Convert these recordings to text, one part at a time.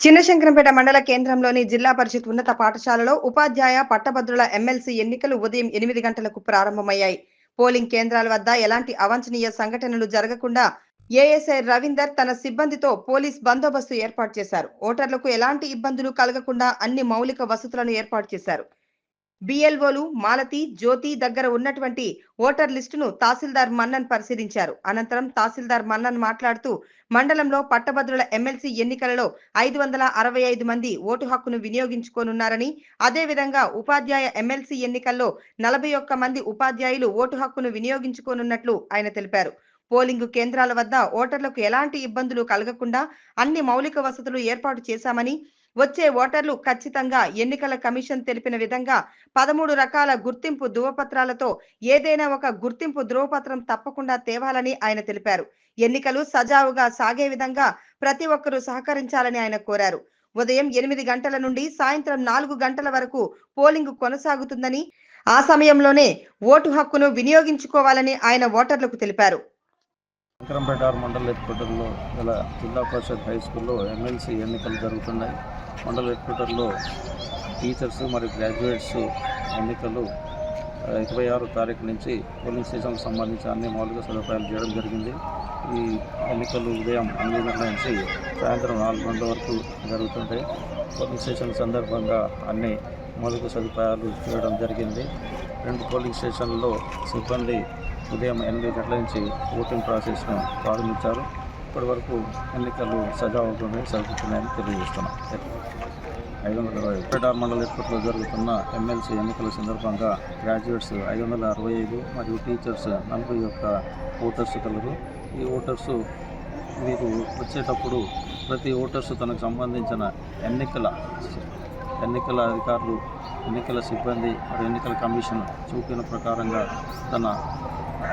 చిన్నశంకరంపేట మండల కేంద్రంలోని జిల్లా పరిషత్ ఉన్నత పాఠశాలలో ఉపాధ్యాయ పట్టభద్రుల ఎమ్మెల్సీ ఎన్నికలు ఉదయం 8 గంటలకు ప్రారంభమయ్యాయి. పోలింగ్ కేంద్రాల వద్ద ఎలాంటి అవాంఛనీయ సంఘటనలు జరగకుండా ఏఎస్ఐ రవీందర్ తన సిబ్బందితో పోలీస్ బందోబస్తు ఏర్పాటు చేశారు. ఓటర్లకు ఎలాంటి ఇబ్బందులు కలగకుండా అన్ని మౌలిక వసతులను ఏర్పాటు చేశారు. బిఎల్ఓలు మాలతి, జ్యోతి దగ్గర ఉన్నటువంటి ఓటర్ లిస్టును తహసీల్దార్ మన్నన్ పరిశీలించారు. అనంతరం తహసీల్దార్ మన్నన్ మాట్లాడుతూ మండలంలో పట్టభద్రుల ఎమ్మెల్సీ ఎన్నికలలో 565 మంది ఓటు హక్కును వినియోగించుకోనున్నారని, అదేవిధంగా ఉపాధ్యాయ ఎమ్మెల్సీ ఎన్నికల్లో 41 మంది ఉపాధ్యాయులు ఓటు హక్కును వినియోగించుకోనున్నట్లు ఆయన తెలిపారు. పోలింగు కేంద్రాల వద్ద ఓటర్లకు ఎలాంటి ఇబ్బందులు కలగకుండా అన్ని మౌలిక వసతులు ఏర్పాటు చేశామని, వచ్చే ఓటర్లు ఖచ్చితంగా ఎన్నికల కమిషన్ తెలిపిన విధంగా 13 రకాల గుర్తింపు ధృవపత్రాలతో ఏదైనా ఒక గుర్తింపు ధృవపత్రం తప్పకుండా తేవాలని ఆయన తెలిపారు. ఎన్నికలు సజావుగా సాగే విధంగా ప్రతి ఒక్కరూ సహకరించాలని ఆయన కోరారు. ఉదయం 8 గంటల నుండి సాయంత్రం 4 గంటల వరకు పోలింగ్ కొనసాగుతుందని, ఆ సమయంలోనే ఓటు హక్కును వినియోగించుకోవాలని ఆయన ఓటర్లకు తెలిపారు. శంకరంపేట మండల హెడ్ క్వార్టర్లో గల జిల్లా పరిషత్ హై స్కూల్లో ఎమ్మెల్సీ ఎన్నికలు జరుగుతున్నాయి. మండల హెడ్ క్వార్టర్లో టీచర్స్ మరియు గ్రాడ్యుయేట్స్ ఎన్నికలు 26 తారీఖు నుంచి పోలింగ్ స్టేషన్కు సంబంధించి అన్ని మౌలిక సదుపాయాలు చేయడం జరిగింది. ఈ ఎన్నికలు ఉదయం 8 గంటల నుంచి సాయంత్రం 4 గంటల వరకు జరుగుతుంటాయి. పోలింగ్ స్టేషన్ సందర్భంగా అన్ని మౌలిక సదుపాయాలు చేయడం జరిగింది. 2 పోలింగ్ స్టేషన్లలో సిబ్బంది ఉదయం 8 గంటల నుంచి ఓటింగ్ ప్రాసెస్ను ప్రారంభించారు. ఇప్పటి వరకు ఎన్నికలు సజావుగా జరుగుతున్నాయని తెలియజేస్తున్నాం. 520 మండల ఎత్తులో జరుగుతున్న ఎమ్మెల్సీ ఎన్నికల సందర్భంగా గ్రాడ్యుయేట్స్ 565 మరియు టీచర్స్ 41 ఓటర్స్ కలరు. ఈ ఓటర్సు వీరు వచ్చేటప్పుడు ప్రతి ఓటర్సు తనకు సంబంధించిన ఎన్నికల అధికారులు, ఎన్నికల సిబ్బంది మరియు ఎన్నికల కమిషన్ చూపిన ప్రకారంగా తన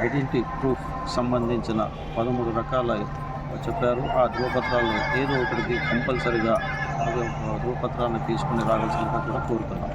ఐడెంటిటీ ప్రూఫ్ సంబంధించిన 13 రకాల చెప్పారు. ఆ ధృవపత్రాలు ఏదో ఒకటికి కంపల్సరిగా ధృవపత్రాలను తీసుకుని రావాల్సిందిగా కూడా కోరుతున్నాం.